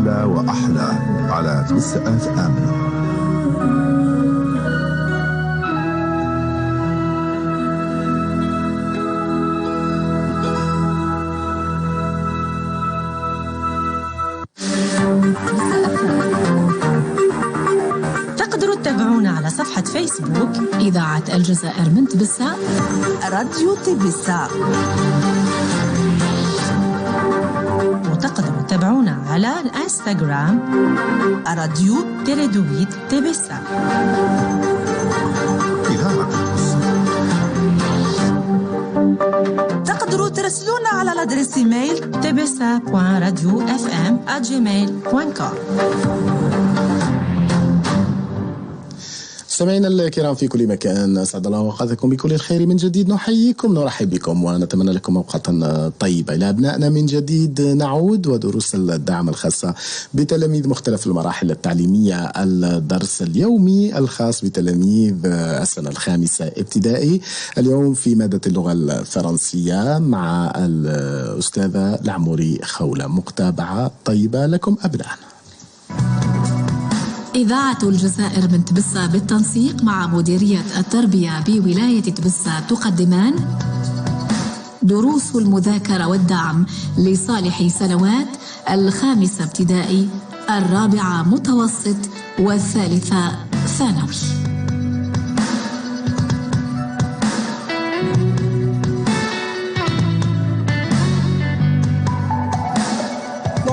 أغلى وأحلى على توس اف ام. تقدروا تتابعونا على صفحة فيسبوك إذاعة الجزائر من تبسة، راديو تبسة، وتقدروا تتابعونا على الانستغرام راديو تيريدويت تبسة. تقدروا ترسلونا على الادريس ايميل tbsa.radiofm@gmail.com. سمعنا الكرام في كل مكان، أسعد الله أوقاتكم بكل الخير من جديد. نحييكم، نرحب بكم ونتمنى لكم أوقاتا طيبة. إلى أبنائنا من جديد نعود، ودروس الدعم الخاصة بتلاميذ مختلف المراحل التعليمية. الدرس اليومي الخاص بتلاميذ السنة الخامسة ابتدائي، اليوم في مادة اللغة الفرنسية مع الأستاذة العموري خولة. متابعة طيبة لكم أبنائنا. إذاعة الجزائر من تبسة بالتنسيق مع مديرية التربية بولاية تبسة تقدمان دروس المذاكرة والدعم لصالح سنوات الخامسة ابتدائي، الرابعة متوسط، والثالثة ثانوي.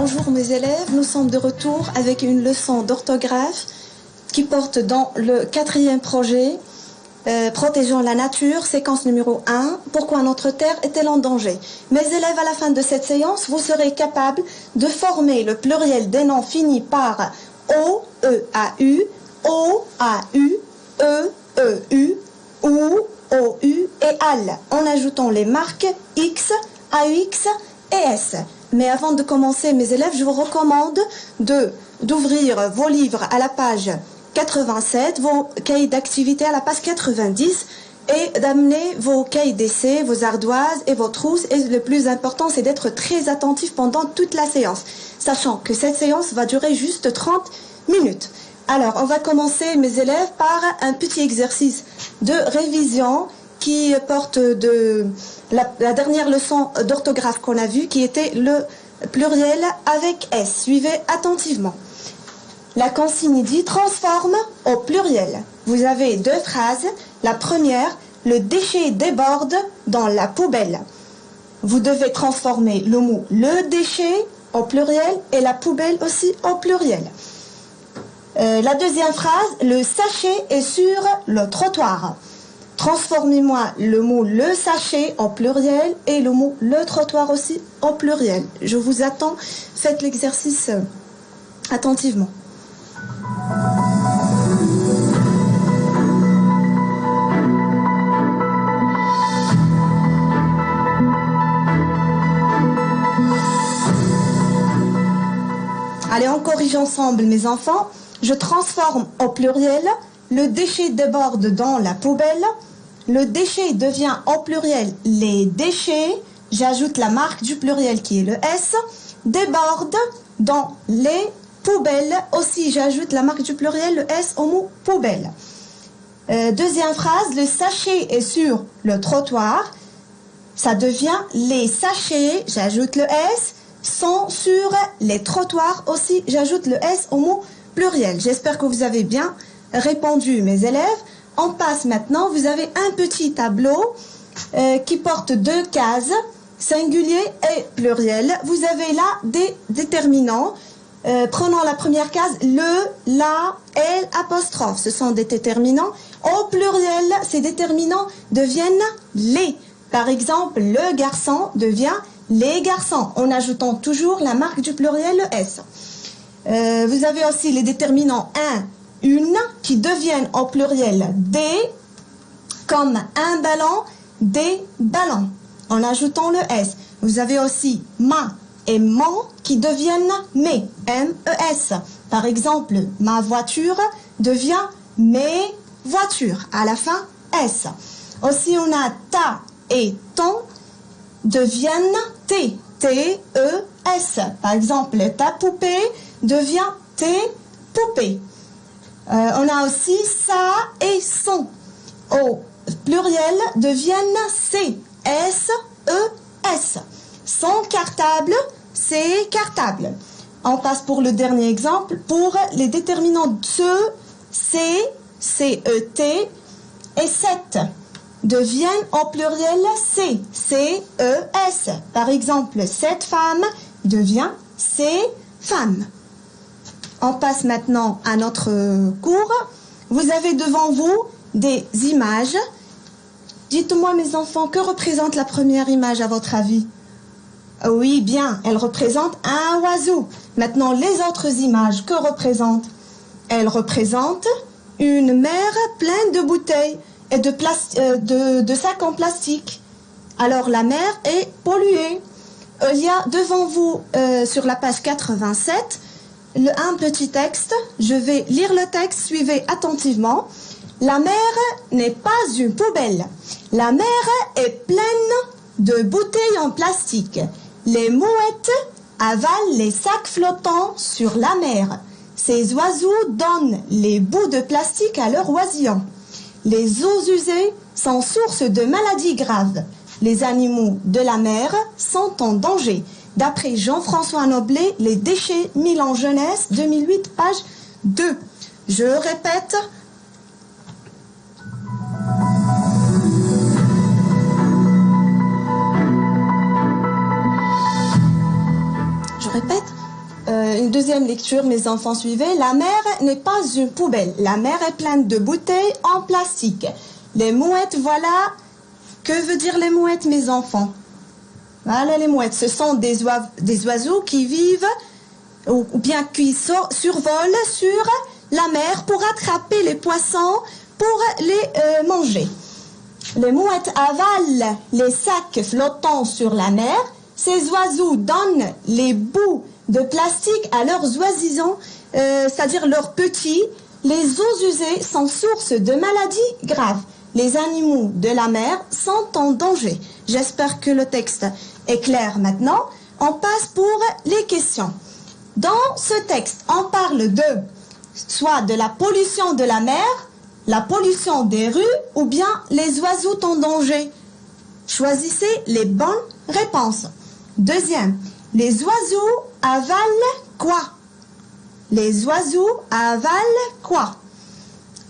Bonjour mes élèves, nous sommes de retour avec une leçon d'orthographe qui porte dans le 4e projet Protégeons la nature, séquence numéro 1, pourquoi notre terre est-elle en danger? Mes élèves, à la fin de cette séance, vous serez capables de former le pluriel des noms finis par O, E-A-U, O-A-U, E-E-U, OU, O-U et AL, en ajoutant les marques X, AUX et S. Mais avant de commencer, mes élèves, je vous recommande d'ouvrir vos livres à la page 87, vos cahiers d'activité à la page 90 et d'amener vos cahiers d'essai, vos ardoises et vos trousses. Et le plus important, c'est d'être très attentif pendant toute la séance, sachant que cette séance va durer juste 30 minutes. Alors, on va commencer, mes élèves, par un petit exercice de révision qui porte de la dernière leçon d'orthographe qu'on a vue, qui était le pluriel avec S. Suivez attentivement. La consigne dit transforme au pluriel. Vous avez deux phrases. La première, le déchet déborde dans la poubelle. Vous devez transformer le mot le déchet au pluriel et la poubelle aussi au pluriel. La deuxième phrase, le sachet est sur le trottoir. Transformez-moi le mot le sachet au pluriel et le mot le trottoir aussi au pluriel. Je vous attends, faites l'exercice attentivement. Allez, on corrige ensemble, mes enfants. Je transforme au pluriel. Le déchet déborde dans la poubelle. Le déchet devient au pluriel les déchets. J'ajoute la marque du pluriel qui est le S. Déborde dans les poubelles. Aussi, j'ajoute la marque du pluriel, le S, au mot poubelle. Deuxième phrase, le sachet est sur le trottoir. Ça devient les sachets. J'ajoute le S. Sont sur les trottoirs. Aussi, j'ajoute le S au mot pluriel. J'espère que vous avez bien répondu, mes élèves. On passe maintenant, vous avez un petit tableau qui porte deux cases, singulier et pluriel. Vous avez là des déterminants. Prenons la première case, le, la, elle, apostrophe. Ce sont des déterminants. Au pluriel, ces déterminants deviennent les. Par exemple, le garçon devient les garçons, en ajoutant toujours la marque du pluriel, le S. Vous avez aussi les déterminants un, une, qui deviennent au pluriel des, comme un ballon, des ballons, en ajoutant le S. Vous avez aussi ma et mon qui deviennent mes, M-E-S. Par exemple, ma voiture devient mes voitures, à la fin S. Aussi, on a ta et ton deviennent T, T-E-S. Par exemple, ta poupée devient T, poupée. On a aussi ça et son. Au pluriel deviennent C, S, E, S. Son cartable, c'est cartable. On passe pour le dernier exemple. Pour les déterminants ce, C, C-E-T et 7 deviennent au pluriel C, C-E-S. Par exemple, cette femme devient ces femmes. On passe maintenant à notre cours. Vous avez devant vous des images. Dites-moi, mes enfants, que représente la première image à votre avis? Oui, bien, elle représente un oiseau. Maintenant, les autres images, que représentent? Elles représentent une mer pleine de bouteilles et de sacs en plastique. Alors, la mer est polluée. Il y a devant vous, sur la page 87, un petit texte. Je vais lire le texte, suivez attentivement. La mer n'est pas une poubelle. La mer est pleine de bouteilles en plastique. Les mouettes avalent les sacs flottants sur la mer. Ces oiseaux donnent les bouts de plastique à leurs oisillons. Les eaux usées sont source de maladies graves. Les animaux de la mer sont en danger. D'après Jean-François Noblet, Les déchets mis en jeunesse, 2008, page 2. Je répète. Une deuxième lecture, mes enfants, suivez. La mer n'est pas une poubelle. La mer est pleine de bouteilles en plastique. Les mouettes, voilà. Que veut dire les mouettes, mes enfants? Voilà les mouettes. Ce sont des oiseaux qui vivent ou bien qui survolent sur la mer pour attraper les poissons, pour les manger. Les mouettes avalent les sacs flottants sur la mer. Ces oiseaux donnent les bouts de plastique à leurs oisillons, c'est-à-dire leurs petits. Les eaux usées sont source de maladies graves. Les animaux de la mer sont en danger. J'espère que le texte est clair maintenant. On passe pour les questions. Dans ce texte, on parle soit de la pollution de la mer, la pollution des rues ou bien les oiseaux en danger. Choisissez les bonnes réponses. Deuxième, les oiseaux avalent quoi? Les oiseaux avalent quoi?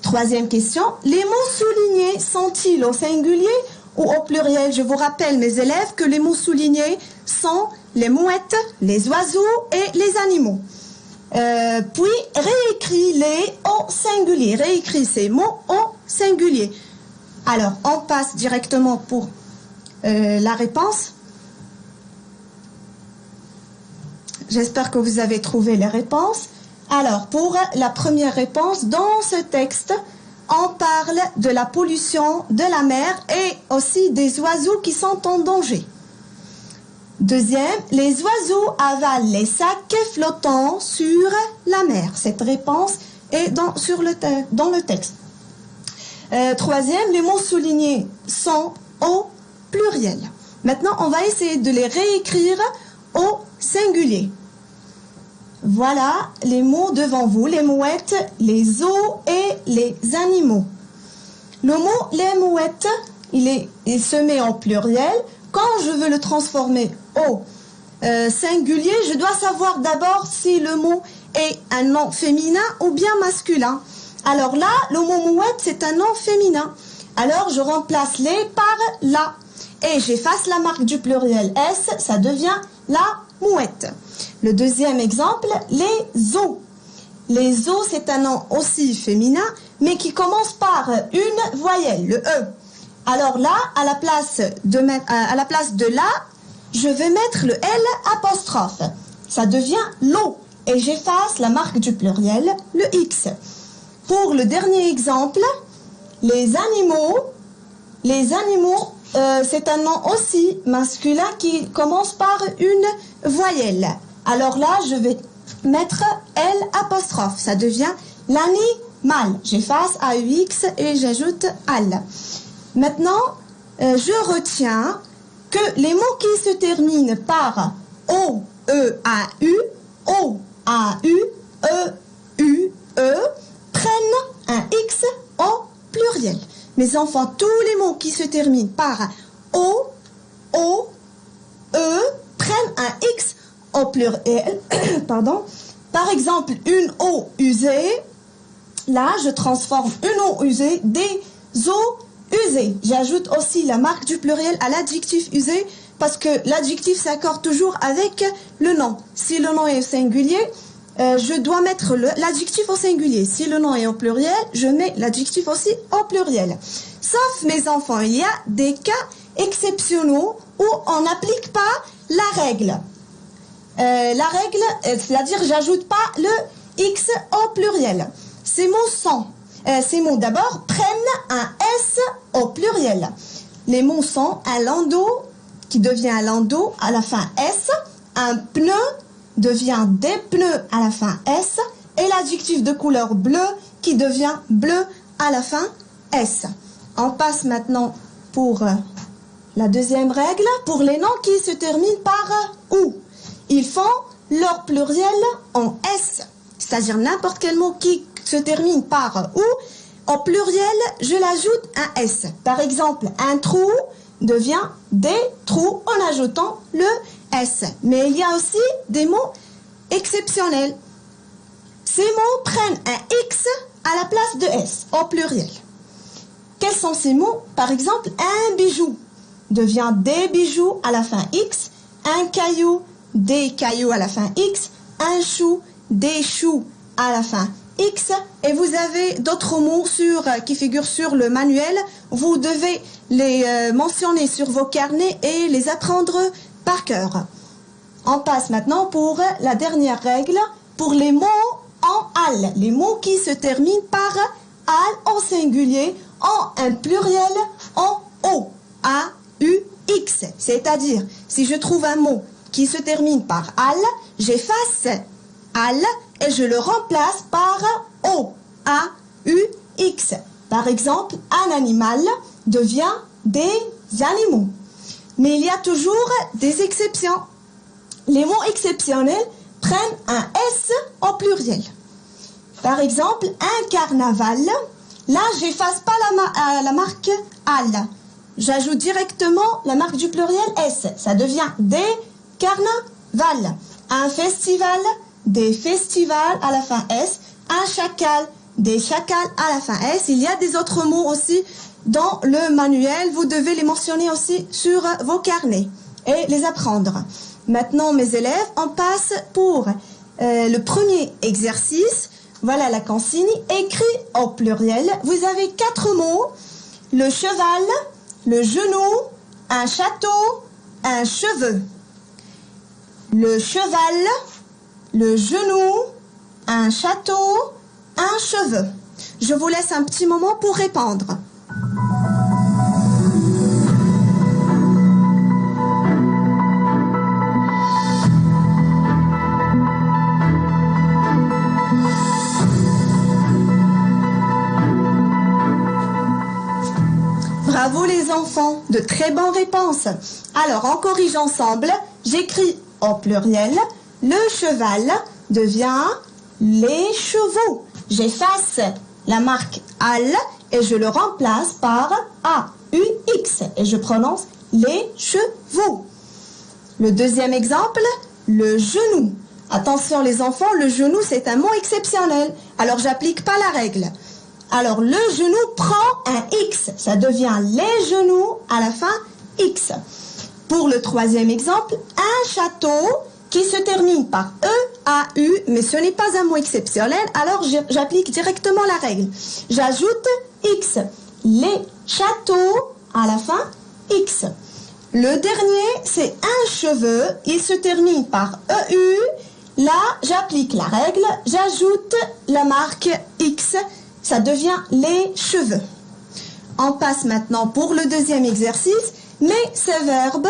Troisième question, les mots soulignés sont-ils au singulier ou au pluriel? Je vous rappelle, mes élèves, que les mots soulignés sont les mouettes, les oiseaux et les animaux. Puis, réécris-les au singulier. Réécris ces mots au singulier. Alors, on passe directement pour la réponse. J'espère que vous avez trouvé les réponses. Alors, pour la première réponse, dans ce texte, on parle de la pollution de la mer et aussi des oiseaux qui sont en danger. Deuxième, les oiseaux avalent les sacs flottants sur la mer. Cette réponse est dans le texte. Troisième, les mots soulignés sont au pluriel. Maintenant, on va essayer de les réécrire au singulier. Voilà les mots devant vous, les mouettes, les eaux et les animaux. Le mot les mouettes, il se met en pluriel. Quand je veux le transformer au singulier, je dois savoir d'abord si le mot est un nom féminin ou bien masculin. Alors là, le mot mouette, c'est un nom féminin. Alors je remplace les par la. Et j'efface la marque du pluriel S, ça devient la mouette. Le deuxième exemple, les eaux. Les eaux, c'est un nom aussi féminin, mais qui commence par une voyelle, le E. Alors là, à la place de la, je vais mettre le L apostrophe. Ça devient l'eau. Et j'efface la marque du pluriel, le X. Pour le dernier exemple, les animaux, c'est un nom aussi masculin qui commence par une voyelle. Alors là, je vais mettre L apostrophe. Ça devient l'animal. J'efface AUX et j'ajoute AL. Maintenant, je retiens que les mots qui se terminent par O, E, A, U, O, A-U-E-U-E, prennent un X au pluriel. Mes enfants, tous les mots qui se terminent par O, O, E, prennent un X au pluriel. Pardon. Par exemple, une eau usée. Là, je transforme une eau usée, des eaux usées. J'ajoute aussi la marque du pluriel à l'adjectif usé parce que l'adjectif s'accorde toujours avec le nom. Si le nom est singulier, je dois mettre l'adjectif au singulier. Si le nom est au pluriel, je mets l'adjectif aussi au pluriel. Sauf, mes enfants, il y a des cas exceptionnels où on n'applique pas la règle. La règle, c'est-à-dire j'ajoute pas le X au pluriel. Ces mots d'abord prennent un S au pluriel. Les mots sont un landau qui devient un landau à la fin S, un pneu devient des pneus à la fin S et l'adjectif de couleur bleue qui devient bleu à la fin S. On passe maintenant pour la deuxième règle, pour les noms qui se terminent par OU. Ils font leur pluriel en S, c'est-à-dire n'importe quel mot qui se termine par OU, au pluriel, je l'ajoute un S. Par exemple, un trou devient des trous en ajoutant le S. Mais il y a aussi des mots exceptionnels. Ces mots prennent un X à la place de S, au pluriel. Quels sont ces mots? Par exemple, un bijou devient des bijoux à la fin X, un caillou, des cailloux à la fin X, un chou, des choux à la fin X, et vous avez d'autres mots qui figurent sur le manuel. Vous devez les mentionner sur vos carnets et les apprendre par cœur. On passe maintenant pour la dernière règle, pour les mots en al, les mots qui se terminent par al en singulier, en un pluriel en O, A-U-X. C'est-à-dire, si je trouve un mot qui se termine par al, j'efface al et je le remplace par O, A-U-X. Par exemple, un animal devient des animaux. Mais il y a toujours des exceptions. Les mots exceptionnels prennent un S au pluriel. Par exemple, un carnaval, là, j'efface pas la marque al. J'ajoute directement la marque du pluriel S. Ça devient des carnavals. Un festival, des festivals à la fin S. Un chacal, des chacals à la fin S. Il y a des autres mots aussi dans le manuel. Vous devez les mentionner aussi sur vos carnets et les apprendre. Maintenant, mes élèves, on passe pour le premier exercice. Voilà la consigne. Écrit au pluriel. Vous avez 4 mots. Le cheval, le genou, un château, un cheveu. Le cheval, le genou, un château, un cheveu. Je vous laisse un petit moment pour répondre. Bravo les enfants, de très bonnes réponses. Alors, on corrige ensemble. J'écris au pluriel. Le cheval devient les chevaux. J'efface la marque al et je le remplace par A-U-X et je prononce les chevaux. Le deuxième exemple, le genou. Attention les enfants, le genou c'est un mot exceptionnel. Alors, j'applique pas la règle. Alors, le genou prend un X. Ça devient les genoux à la fin X. Pour le troisième exemple, un château qui se termine par E-A-U, mais ce n'est pas un mot exceptionnel, alors j'applique directement la règle. J'ajoute X. Les châteaux à la fin X. Le dernier, c'est un cheveu. Il se termine par E-U. Là, j'applique la règle. J'ajoute la marque X. Ça devient les cheveux. On passe maintenant pour le deuxième exercice, mais ces verbes,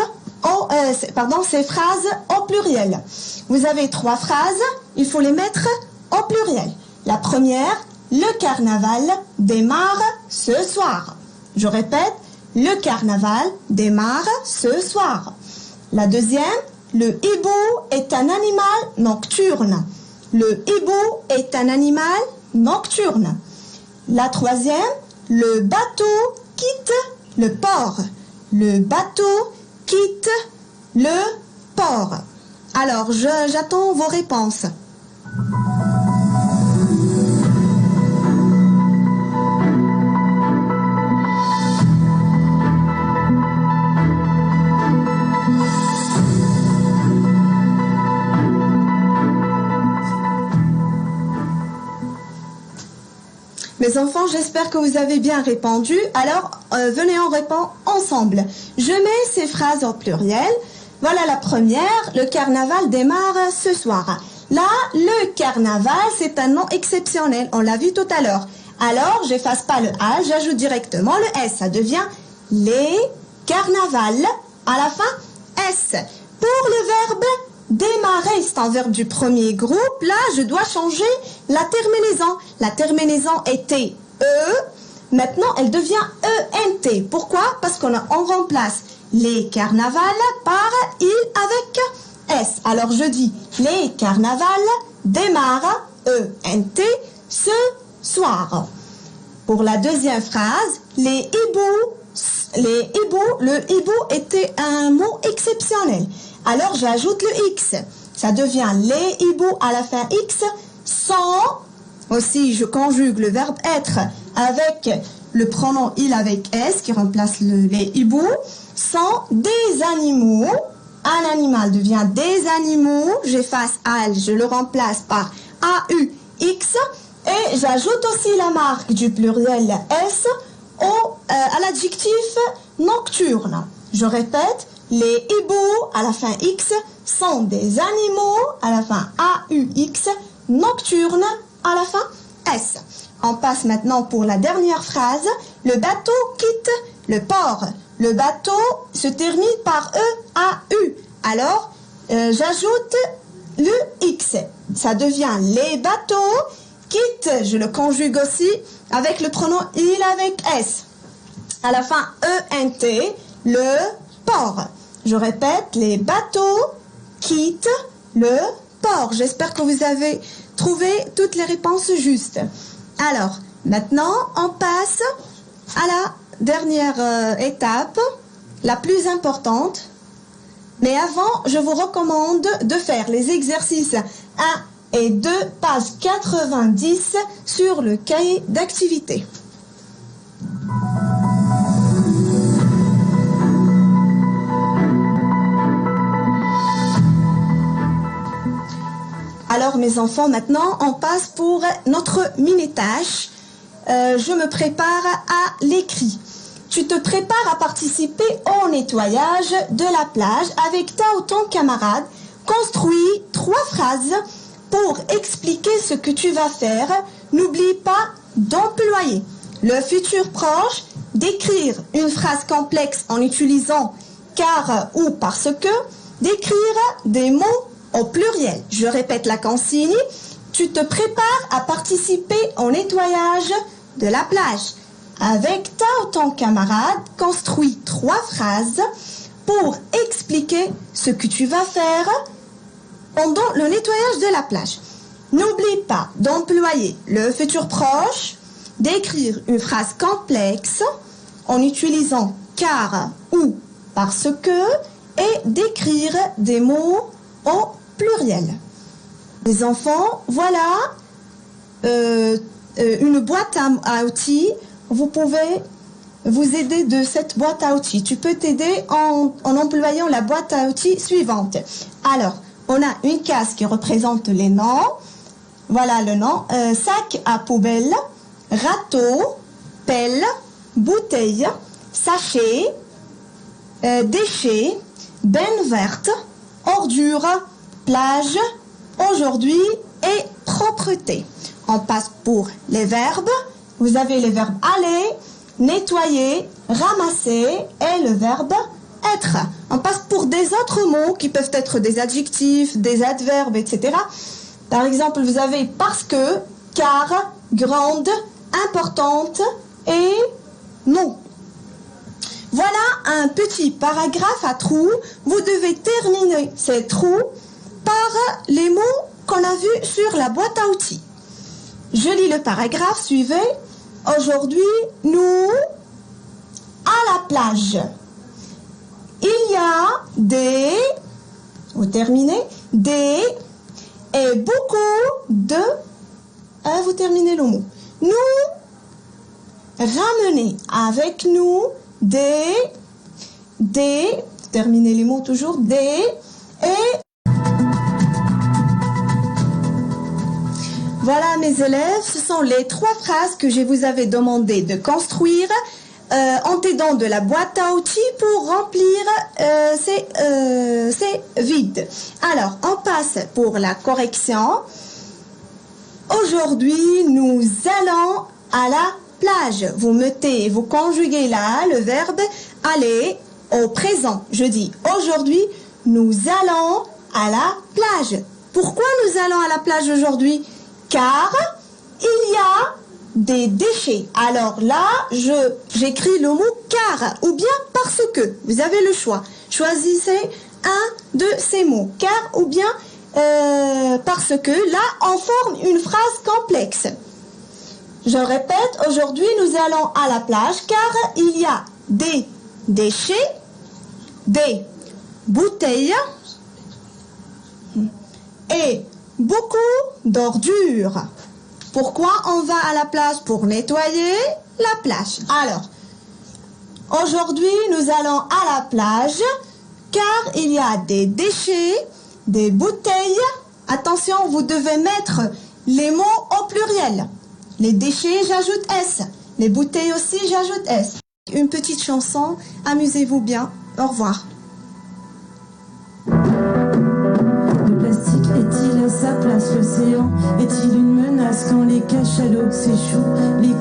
ces phrases au pluriel. Vous avez 3 phrases, il faut les mettre au pluriel. La première, le carnaval démarre ce soir. Je répète, le carnaval démarre ce soir. La deuxième, le hibou est un animal nocturne. le hibou est un animal nocturne. La troisième, le bateau quitte le port. Le bateau quitte le port. Alors, j'attends vos réponses. Mes enfants, j'espère que vous avez bien répondu. Alors, venez, on répond ensemble. Je mets ces phrases au pluriel. Voilà la première. Le carnaval démarre ce soir. Là, le carnaval, c'est un nom exceptionnel. On l'a vu tout à l'heure. Alors, j'efface pas le A, j'ajoute directement le S. Ça devient les carnavals. À la fin, S. Pour le verbe démarrer, c'est un verbe du premier groupe. Là, je dois changer la terminaison. La terminaison était E. Maintenant, elle devient ENT. Pourquoi? Parce qu'on remplace les carnavals par il avec S. Alors, je dis les carnavals démarrent ENT ce soir. Pour la deuxième phrase, le hibou était un mot exceptionnel. Alors, j'ajoute le X. Ça devient les hiboux à la fin X sont, aussi je conjugue le verbe être avec le pronom il avec S qui remplace les hiboux, sont des animaux. Un animal devient des animaux. J'efface al, je le remplace par AUX et j'ajoute aussi la marque du pluriel S à l'adjectif nocturne. Je répète, les hiboux à la fin X sont des animaux à la fin AUX, nocturnes à la fin S. On passe maintenant pour la dernière phrase. Le bateau quitte le port. Le bateau se termine par EAU. Alors, j'ajoute le X. Ça devient les bateaux quittent, je le conjugue aussi avec le pronom il avec S. À la fin ENT, le port. Je répète, les bateaux quittent le port. J'espère que vous avez trouvé toutes les réponses justes. Alors, maintenant, on passe à la dernière étape, la plus importante. Mais avant, je vous recommande de faire les exercices 1 et 2, page 90 sur le cahier d'activité. Alors mes enfants, maintenant on passe pour notre mini-tâche. Je me prépare à l'écrit. Tu te prépares à participer au nettoyage de la plage avec ta ou ton camarade. Construis 3 phrases pour expliquer ce que tu vas faire. N'oublie pas d'employer le futur proche, d'écrire une phrase complexe en utilisant car ou parce que, d'écrire des mots au pluriel. Je répète la consigne. Tu te prépares à participer au nettoyage de la plage. Avec ta ou ton camarade, construis 3 phrases pour expliquer ce que tu vas faire pendant le nettoyage de la plage. N'oublie pas d'employer le futur proche, d'écrire une phrase complexe en utilisant car ou parce que et d'écrire des mots au pluriel. Les enfants, voilà une boîte à outils. Vous pouvez vous aider de cette boîte à outils. Tu peux t'aider en employant la boîte à outils suivante. Alors, on a une case qui représente les noms. Voilà le nom. Sac à poubelle, râteau, pelle, bouteille, sachet, déchets, benne verte, ordure, plage, aujourd'hui et propreté. On passe pour les verbes. Vous avez les verbes aller, nettoyer, ramasser et le verbe être. On passe pour des autres mots qui peuvent être des adjectifs, des adverbes, etc. Par exemple, vous avez parce que, car, grande, importante et non. Voilà un petit paragraphe à trous. Vous devez terminer ces trous par les mots qu'on a vu sur la boîte à outils. Je lis le paragraphe, suivez. Aujourd'hui, nous, à la plage, il y a des, vous terminez, des, et beaucoup de, vous terminez le mot. Nous, ramener avec nous des, terminez les mots toujours, des, et voilà mes élèves, ce sont les 3 phrases que je vous avais demandé de construire en t'aidant de la boîte à outils pour remplir ces vides. Alors, on passe pour la correction. Aujourd'hui, nous allons à la plage. Vous mettez, vous conjuguez là le verbe aller au présent. Je dis aujourd'hui, nous allons à la plage. Pourquoi nous allons à la plage aujourd'hui? Car il y a des déchets. Alors là, j'écris le mot car ou bien parce que. Vous avez le choix. Choisissez un de ces mots. Car ou bien parce que. Là, on forme une phrase complexe. Je répète, aujourd'hui, nous allons à la plage car il y a des déchets, des bouteilles et beaucoup d'ordures. Pourquoi on va à la plage? Pour nettoyer la plage. Alors, aujourd'hui, nous allons à la plage car il y a des déchets, des bouteilles. Attention, vous devez mettre les mots au pluriel. Les déchets, j'ajoute S. Les bouteilles aussi, j'ajoute S. Une petite chanson. Amusez-vous bien. Au revoir. Le plastique est-il à sa place? L'océan est-il une menace quand les cachalots s'échouent? Les